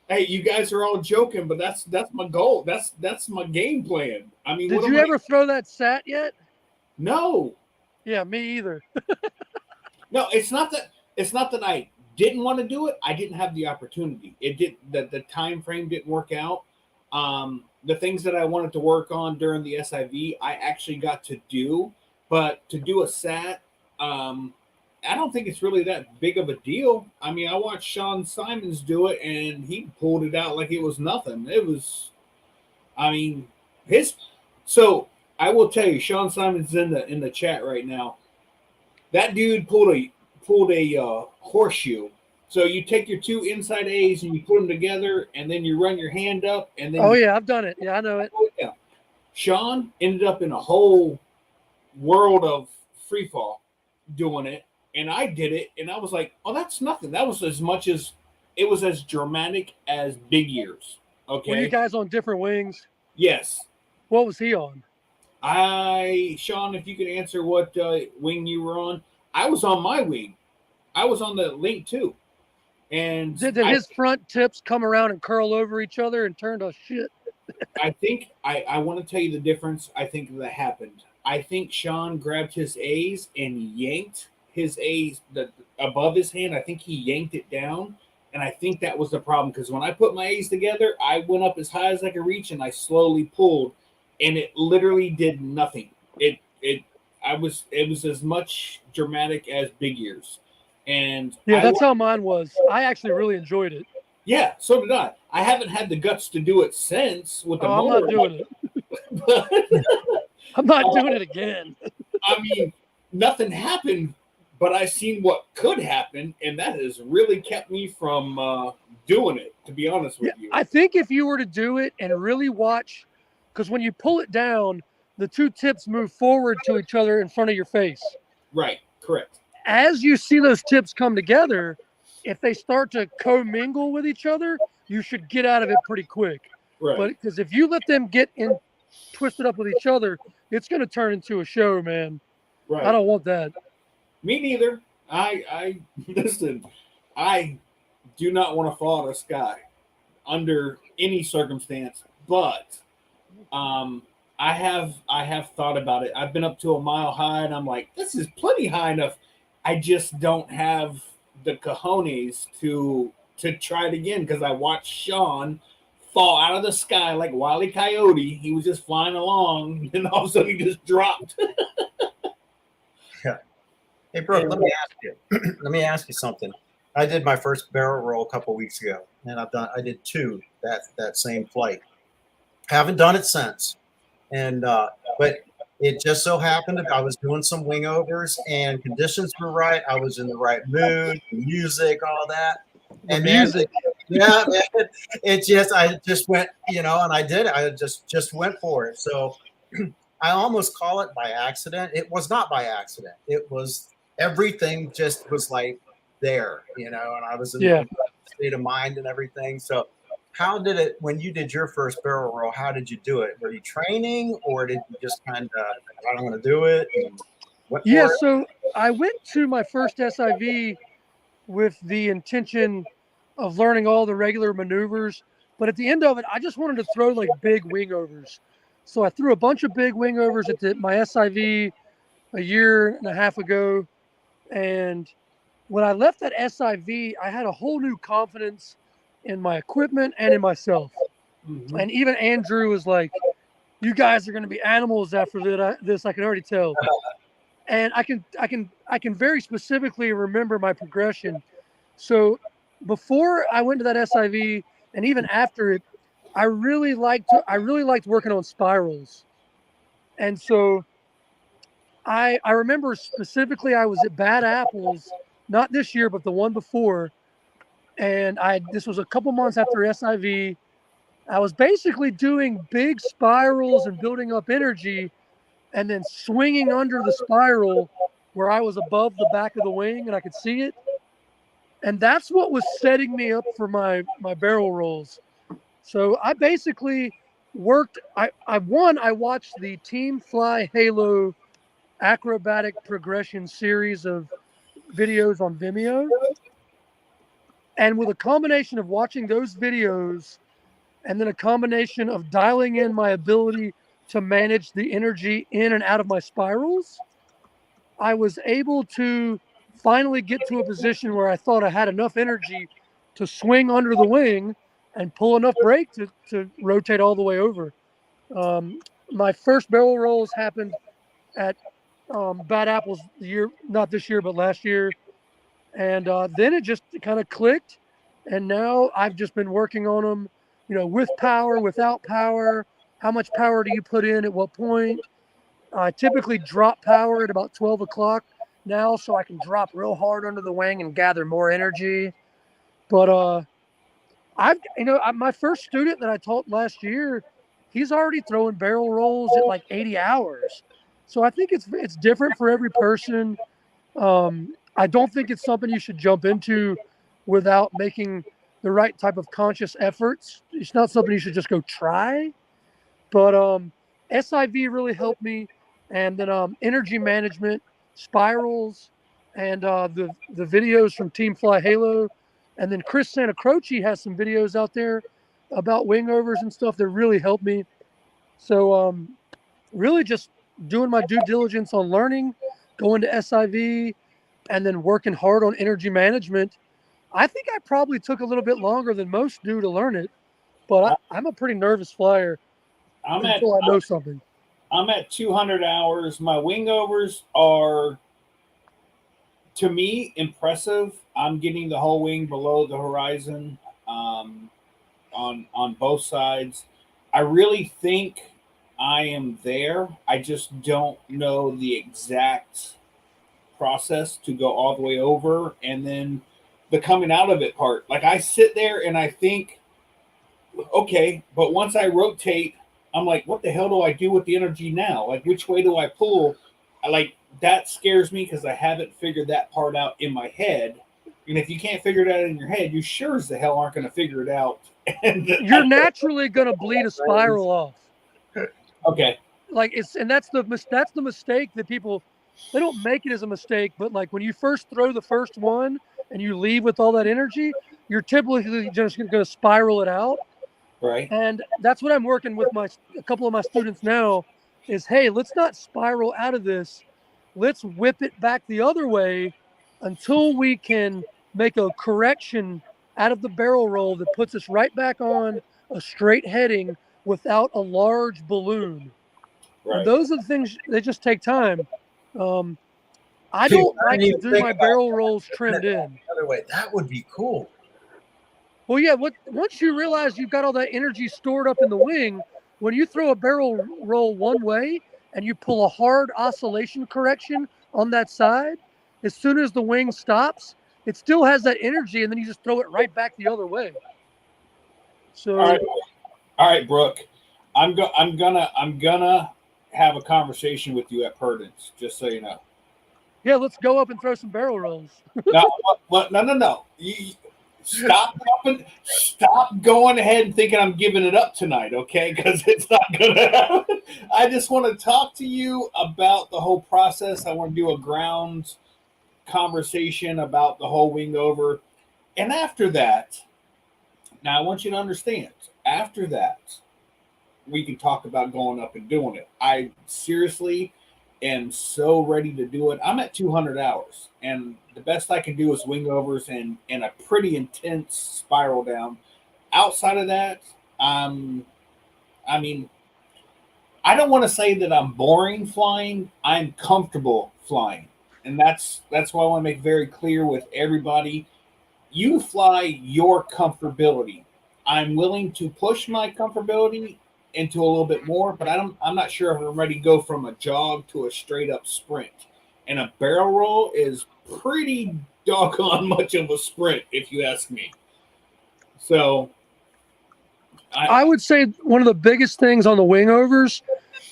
Hey, you guys are all joking, but that's my goal. That's my game plan. I mean, Did you ever throw that sat yet? No, Yeah, me either. no. It's not that I didn't want to do it. I didn't have the opportunity. It did the time frame didn't work out. The things that I wanted to work on during the SIV, I actually got to do, but to do a sat, I don't think it's really that big of a deal. I mean, I watched Sean Simons do it, and he pulled it out like it was nothing. It was, I mean, So I will tell you, Sean Simons is in the chat right now. That dude pulled a horseshoe. So you take your two inside A's and you put them together, and then you run your hand up, and then Oh yeah, I've done it. Yeah, I know it. yeah. Sean ended up in a whole world of free fall doing it. And I did it, and I was like, "Oh, that's nothing." That was it was as dramatic as Big Ears. Okay. Were you guys on different wings? Yes. What was he on? Sean, if you could answer what wing you were on, I was on my wing. I was on the Link 2. And Did his front tips come around and curl over each other and turn to shit? I think I want to tell you the difference. I think that happened. I think Sean grabbed his A's and yanked his A's above his hand. I think he yanked it down, and I think that was the problem, because when I put my A's together, I went up as high as I could reach, and I slowly pulled, and it literally did nothing. It was as much dramatic as Big Ears, and yeah, that's how mine was. I actually really enjoyed it. Yeah, so did I. I haven't had the guts to do it since with the motor. I'm not doing it. I'm not doing it again. I mean, nothing happened, but I seen what could happen, and that has really kept me from doing it, to be honest with you. I think if you were to do it and really watch, because when you pull it down, the two tips move forward to each other in front of your face. Right, correct. As you see those tips come together, if they start to commingle with each other, you should get out of it pretty quick. Right. But because if you let them get in twisted up with each other, it's going to turn into a show, man. Right. I don't want that. Me neither. I listen, I do not want to fall out of the sky under any circumstance, but I have thought about it. I've been up to a mile high, and I'm like, this is plenty high enough. I just don't have the cojones to try it again, because I watched Sean fall out of the sky like Wile E. Coyote. He was just flying along, and all of a sudden he just dropped. Yeah. Hey, bro, let me ask you something. I did my first barrel roll a couple weeks ago, and I did two that same flight. Haven't done it since, and but it just so happened that I was doing some wing overs and conditions were right. I was in the right mood, music, all that. And music. Yeah, man, I just went, and I did it. I just went for it. So I almost call it by accident. It was not by accident. It was everything just was like there, and I was in the state of mind and everything. So how did it, when you did your first barrel roll, how did you do it? Were you training, or did you just kind of, I don't want to do it? So I went to my first SIV with the intention of learning all the regular maneuvers. But at the end of it, I just wanted to throw like big wing overs. So I threw a bunch of big wing overs at my SIV a year and a half ago. And when I left that SIV, I had a whole new confidence in my equipment and in myself. Mhm. And even Andrew was like, "You guys are going to be animals after this. I can already tell." And I can very specifically remember my progression. So before I went to that SIV, and even after it, I really liked working on spirals. And so I remember specifically I was at Bad Apples, not this year, but the one before, and this was a couple months after SIV. I was basically doing big spirals and building up energy, and then swinging under the spiral where I was above the back of the wing and I could see it. And that's what was setting me up for my barrel rolls. So I basically worked. I watched the Team Fly Halo acrobatic progression series of videos on Vimeo, and with a combination of watching those videos and then a combination of dialing in my ability to manage the energy in and out of my spirals, I was able to finally get to a position where I thought I had enough energy to swing under the wing and pull enough brake to rotate all the way over. My first barrel rolls happened at Bad Apples the year, not this year, but last year. And then it just kind of clicked. And now I've just been working on them, with power, without power. How much power do you put in at what point? I typically drop power at about 12 o'clock now, so I can drop real hard under the wing and gather more energy. But my first student that I taught last year, he's already throwing barrel rolls at like 80 hours. So I think it's different for every person. I don't think it's something you should jump into without making the right type of conscious efforts. It's not something you should just go try. But SIV really helped me, and then energy management, spirals, and the videos from Team Fly Halo, and then Chris Santacroce has some videos out there about wingovers and stuff that really helped me. So really just doing my due diligence on learning, going to SIV, and then working hard on energy management. I think I probably took a little bit longer than most do to learn it, but I'm a pretty nervous flyer until I know something. I'm at 200 hours. My wingovers are, to me, impressive. I'm getting the whole wing below the horizon on both sides. I really think I am there. I just don't know the exact process to go all the way over, and then the coming out of it part. Like I sit there and I think, okay, but once I rotate, I'm like, what the hell do I do with the energy now? Like, which way do I pull? That scares me because I haven't figured that part out in my head. And if you can't figure it out in your head, you sure as the hell aren't going to figure it out. You're naturally going to bleed a spiral off. Okay. That's the mistake that people, they don't make it as a mistake, but like when you first throw the first one and you leave with all that energy, you're typically just going to spiral it out. Right. And that's what I'm working with a couple of my students now is, hey, let's not spiral out of this. Let's whip it back the other way until we can make a correction out of the barrel roll that puts us right back on a straight heading without a large balloon. Right. And those are the things that just take time. I don't like to do my barrel rolls trimmed in. Other way, that would be cool. Well, yeah. Once you realize you've got all that energy stored up in the wing, when you throw a barrel roll one way and you pull a hard oscillation correction on that side, as soon as the wing stops, it still has that energy, and then you just throw it right back the other way. So, all right, Brooke, I'm gonna have a conversation with you at Purdance, just so you know. Yeah, let's go up and throw some barrel rolls. No. Stop going ahead and thinking I'm giving it up tonight, okay? Because it's not going to happen. I just want to talk to you about the whole process. I want to do a ground conversation about the whole wing over. And after that, now I want you to understand, after that, we can talk about going up and doing it. I seriously am so ready to do it. I'm at 200 hours, and the best I can do is wing overs and a pretty intense spiral down. outside of that, I mean, I don't want to say that I'm boring flying. I'm comfortable flying, and that's why I want to make very clear with everybody. You fly your comfortability. I'm willing to push my comfortability into a little bit more, but I'm not sure if I'm ready to go from a jog to a straight up sprint. And a barrel roll is pretty doggone much of a sprint, if you ask me. So I would say one of the biggest things on the wingovers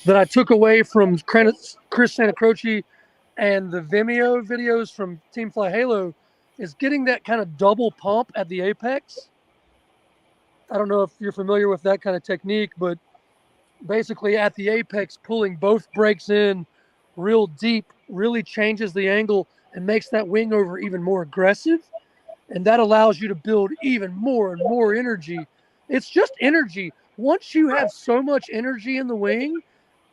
that I took away from Chris Santacroce and the Vimeo videos from Team Fly Halo is getting that kind of double pump at the apex. I don't know if you're familiar with that kind of technique, but basically at the apex, pulling both brakes in real deep really changes the angle and makes that wing over even more aggressive. And that allows you to build even more and more energy. It's just energy. Once you have so much energy in the wing,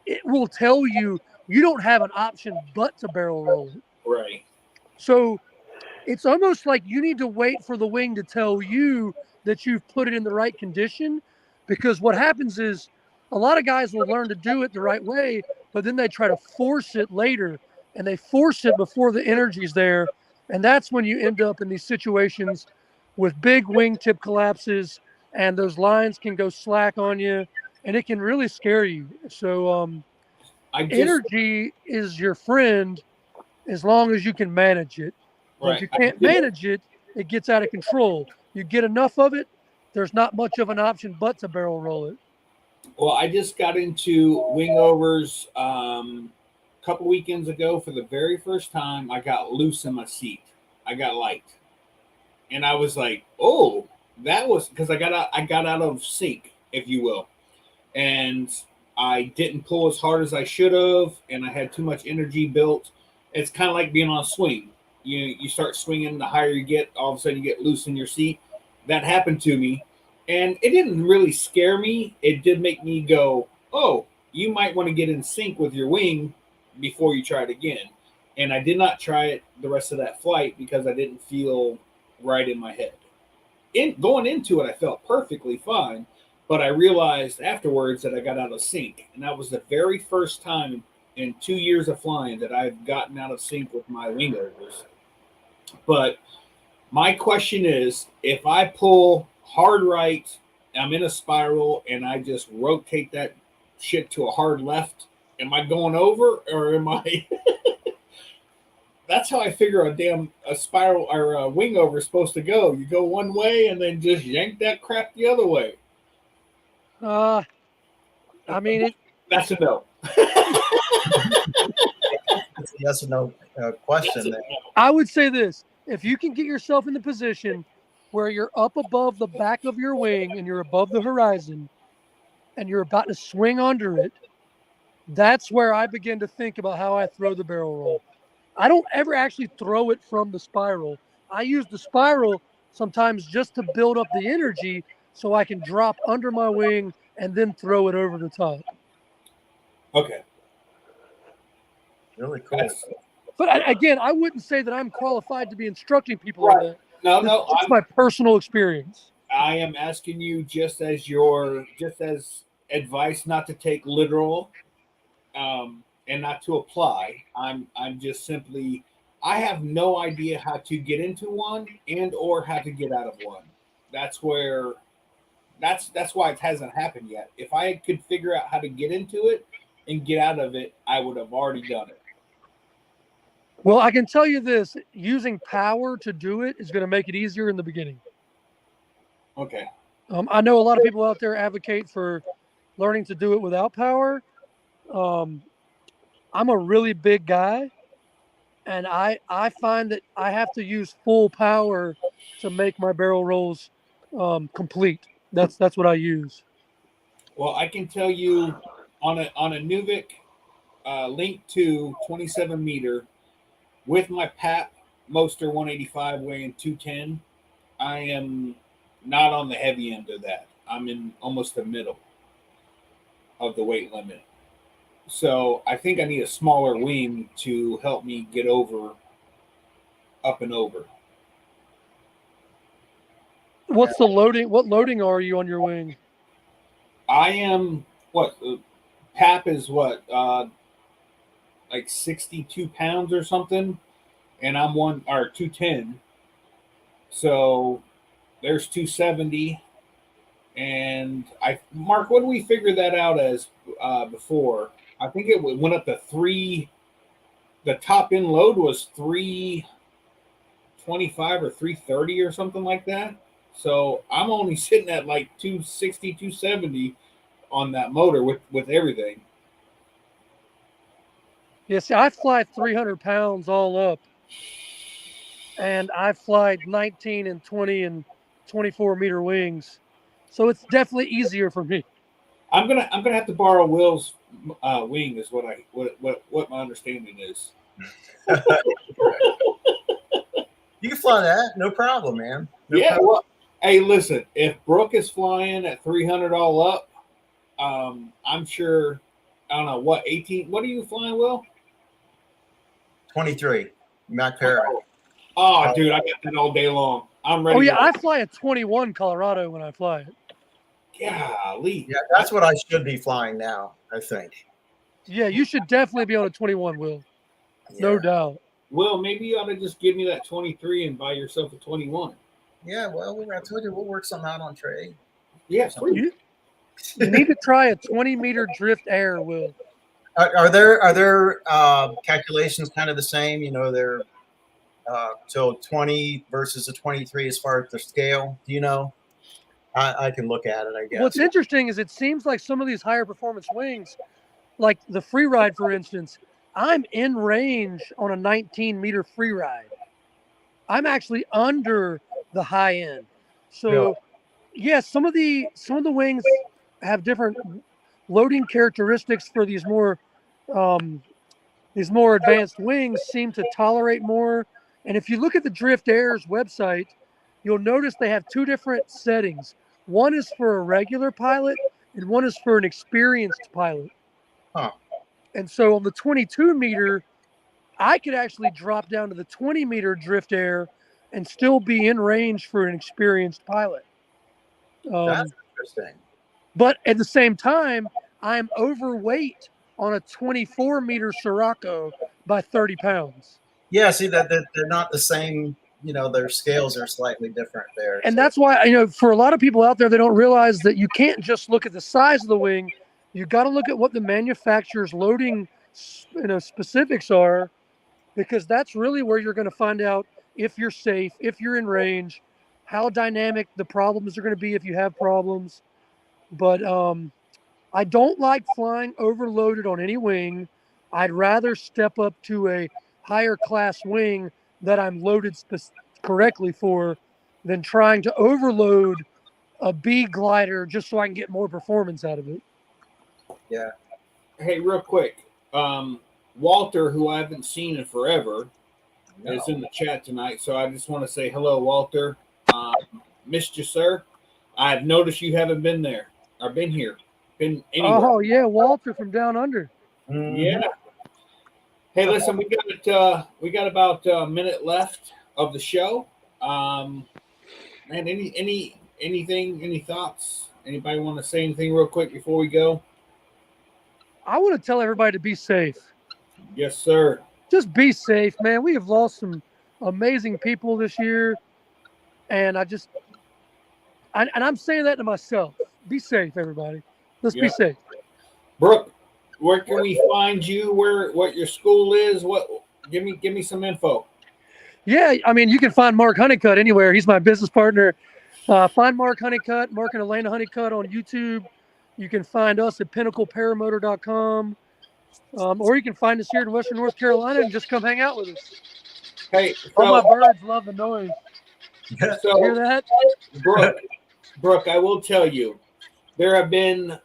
it will tell you you don't have an option but to barrel roll it. right. So it's almost like you need to wait for the wing to tell you that you've put it in the right condition, because what happens is a lot of guys will learn to do it the right way, but then they try to force it later, and they force it before the energy's there. And that's when you end up in these situations with big wingtip collapses, and those lines can go slack on you, and it can really scare you. So energy is your friend as long as you can manage it. But if you can't manage it, it gets out of control. You get enough of it, there's not much of an option but to barrel roll it. Well, I just got into wingovers a couple weekends ago for the very first time. I got loose in my seat. I got light, and I was like, "Oh, that was because I got out of sync, if you will, and I didn't pull as hard as I should have, and I had too much energy built. It's kind of like being on a swing. You start swinging, the higher you get, all of a sudden you get loose in your seat. That happened to me, and it didn't really scare me. It did make me go, oh, you might want to get in sync with your wing before you try it again. And I did not try it the rest of that flight because I didn't feel right in my head. Going into it, I felt perfectly fine, but I realized afterwards that I got out of sync, and that was the very first time in 2 years of flying that I've gotten out of sync with my wingovers. But my question is, if I pull hard right, I'm in a spiral, and I just rotate that shit to a hard left, am I going over, or am I? That's how I figure a spiral or a wing over is supposed to go. You go one way and then just yank that crap the other way. I mean, that's a no. It's a yes or no question. No. I would say this: if you can get yourself in the position where you're up above the back of your wing and you're above the horizon, and you're about to swing under it, that's where I begin to think about how I throw the barrel roll. I don't ever actually throw it from the spiral. I use the spiral sometimes just to build up the energy so I can drop under my wing and then throw it over the top. Okay. Really cool. But again, I wouldn't say that I'm qualified to be instructing people Right. on that. No. It's my personal experience. I am asking you just as advice not to take literal, and not to apply. I'm just simply, I have no idea how to get into one and or how to get out of one. That's why it hasn't happened yet. If I could figure out how to get into it and get out of it, I would have already done it. Well, I can tell you this: using power to do it is going to make it easier in the beginning. Okay. I know a lot of people out there advocate for learning to do it without power. I'm a really big guy, and I find that I have to use full power to make my barrel rolls complete. That's what I use. Well, I can tell you on a Nuvik Link 2 27 meter with my PAP Moster 185 weighing 210, I am not on the heavy end of that. I'm in almost the middle of the weight limit. So I think I need a smaller wing to help me get up and over. What's the loading? What loading are you on your wing? I am what? Pap is what? Like 62 pounds or something, and I'm 210. So there's 270. And Mark, what did we figure that out as before? I think it went up to 3. The top end load was 325 or 330 or something like that. So I'm only sitting at like 260, 270 on that motor with everything. Yeah, see, I fly 300 pounds all up, and I fly 19 and 20 and 24 meter wings, so it's definitely easier for me. I'm gonna have to borrow Will's wing is what my understanding is. You can fly that, no problem, man. No Yeah. problem. Well, hey, listen, if Brooke is flying at 300 all up, I'm sure. I don't know what 18. What are you flying, Will? 23, Mac Para. Oh, dude, I got that all day long. I'm ready. Oh yeah, I fly a 21 Colorado when I fly it. Golly. Yeah, that's what I should be flying now, I think. Yeah, you should definitely be on a 21, Will. No Yeah. doubt. Will, maybe you ought to just give me that 23 and buy yourself a 21. Yeah, well, I told you we'll work something out on trade. Yeah, You need to try a 20 meter drift air, Will. Are there calculations kind of the same? You know, they're so 20 versus a 23 as far as the scale. Do you know? I can look at it, I guess. What's interesting is it seems like some of these higher performance wings, like the free ride, for instance, I'm in range on a 19 meter free ride. I'm actually under the high end. So, yeah, some of the wings have different loading characteristics for these more advanced wings seem to tolerate more. And if you look at the Drift Air's website, you'll notice they have two different settings. One is for a regular pilot, and one is for an experienced pilot. Huh. And so on the 22 meter, I could actually drop down to the 20 meter Drift Air and still be in range for an experienced pilot. That's interesting. But at the same time, I'm overweight on a 24 meter Sirocco by 30 pounds. Yeah, see that they're not the same. You know, their scales are slightly different there. And that's why, for a lot of people out there, they don't realize that you can't just look at the size of the wing. You got to look at what the manufacturer's loading, specifics are, because that's really where you're going to find out if you're safe, if you're in range, how dynamic the problems are going to be if you have problems. But I don't like flying overloaded on any wing. I'd rather step up to a higher class wing that I'm loaded correctly for than trying to overload a B glider just so I can get more performance out of it. Yeah. Hey, real quick. Walter, who I haven't seen in forever, is in the chat tonight. So I just want to say hello, Walter. Missed you, sir. I've noticed you haven't been there or been here. Been anywhere. Oh, yeah, Walter from down under. Mhm. Yeah. Hey, listen, we got about a minute left of the show. Man, any thoughts? Anybody want to say anything real quick before we go? I want to tell everybody to be safe. Yes, sir. Just be safe, man. We have lost some amazing people this year, and I'm saying that to myself. Be safe, everybody. Let's be safe. Brooke, where can we find you? What your school is? What? Give me some info. Yeah, I mean, you can find Mark Honeycutt anywhere. He's my business partner. Find Mark Honeycutt, Mark and Elena Honeycutt on YouTube. You can find us at pinnacleparamotor.com. Or you can find us here in Western North Carolina and just come hang out with us. Hey, All my birds love the noise. so Hear that? Brooke, I will tell you, there have been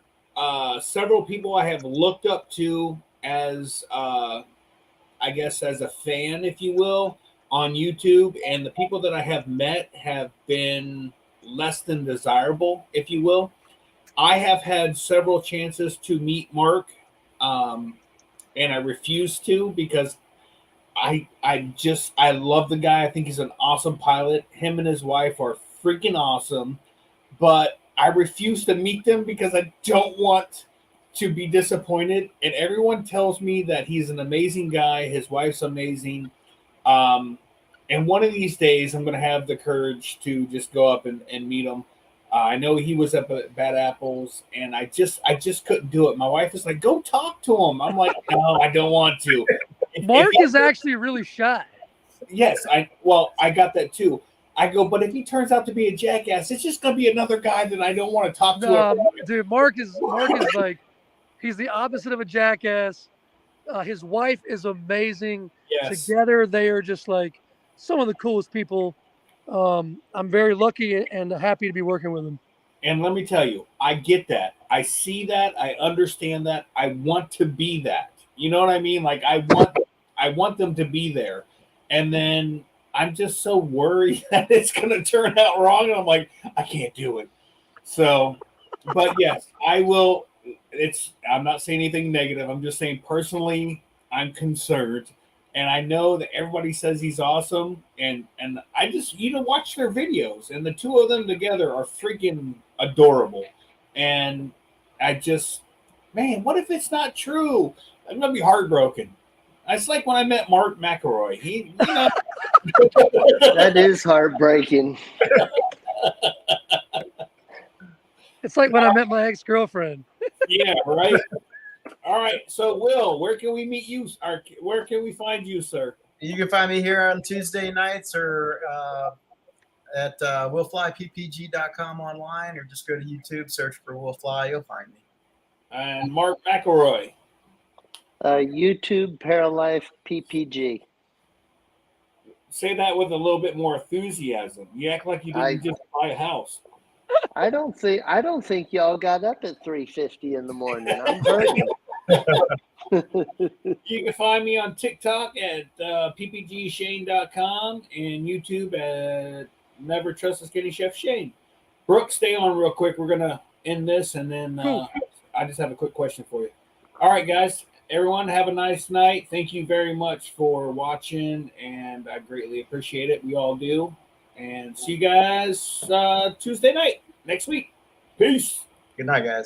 several people I have looked up to as, I guess, as a fan, if you will, on YouTube, and the people that I have met have been less than desirable, if you will. I have had several chances to meet Mark, and I refuse to because I love the guy. I think he's an awesome pilot. Him and his wife are freaking awesome, but I refuse to meet them because I don't want to be disappointed. And everyone tells me that he's an amazing guy. His wife's amazing. And one of these days, I'm going to have the courage to just go up and meet him. I know he was up at Bad Apples, and I just couldn't do it. My wife is like, "Go talk to him." I'm like, "No, I don't want to." Mark is actually really shy. Yes, I got that too. I go, but if he turns out to be a jackass, it's just going to be another guy that I don't want to talk to. No, dude, Mark is like, he's the opposite of a jackass. His wife is amazing. Yes. Together, they are just like some of the coolest people. I'm very lucky and happy to be working with them. And let me tell you, I get that. I see that. I understand that. I want to be that. You know what I mean? Like I want them to be there. And then I'm just so worried that it's going to turn out wrong. And I'm like, I can't do it. So, but yes, I will. I'm not saying anything negative. I'm just saying personally, I'm concerned. And I know that everybody says he's awesome. And I just, watch their videos. And the two of them together are freaking adorable. And I just, man, what if it's not true? I'm going to be heartbroken. It's like when I met Mark McElroy. That is heartbreaking. It's like when I met my ex-girlfriend. Yeah, right. All right. So, Will, where can we meet you? Or where can we find you, sir? You can find me here on Tuesday nights or at willflyppg.com online, or just go to YouTube, search for Will Fly. You'll find me. And Mark McElroy. YouTube Paralife PPG. Say that with a little bit more enthusiasm. You act like you didn't just buy a house. I don't think y'all got up at 3:50 in the morning. I'm hurting. You can find me on TikTok at ppgshane.com and YouTube at Never Trust a Skinny Chef Shane. Brooke, stay on real quick. We're going to end this, and then I just have a quick question for you. All right, guys. Everyone, have a nice night. Thank you very much for watching, and I greatly appreciate it. We all do. And see you guys Tuesday night next week. Peace. Good night, guys.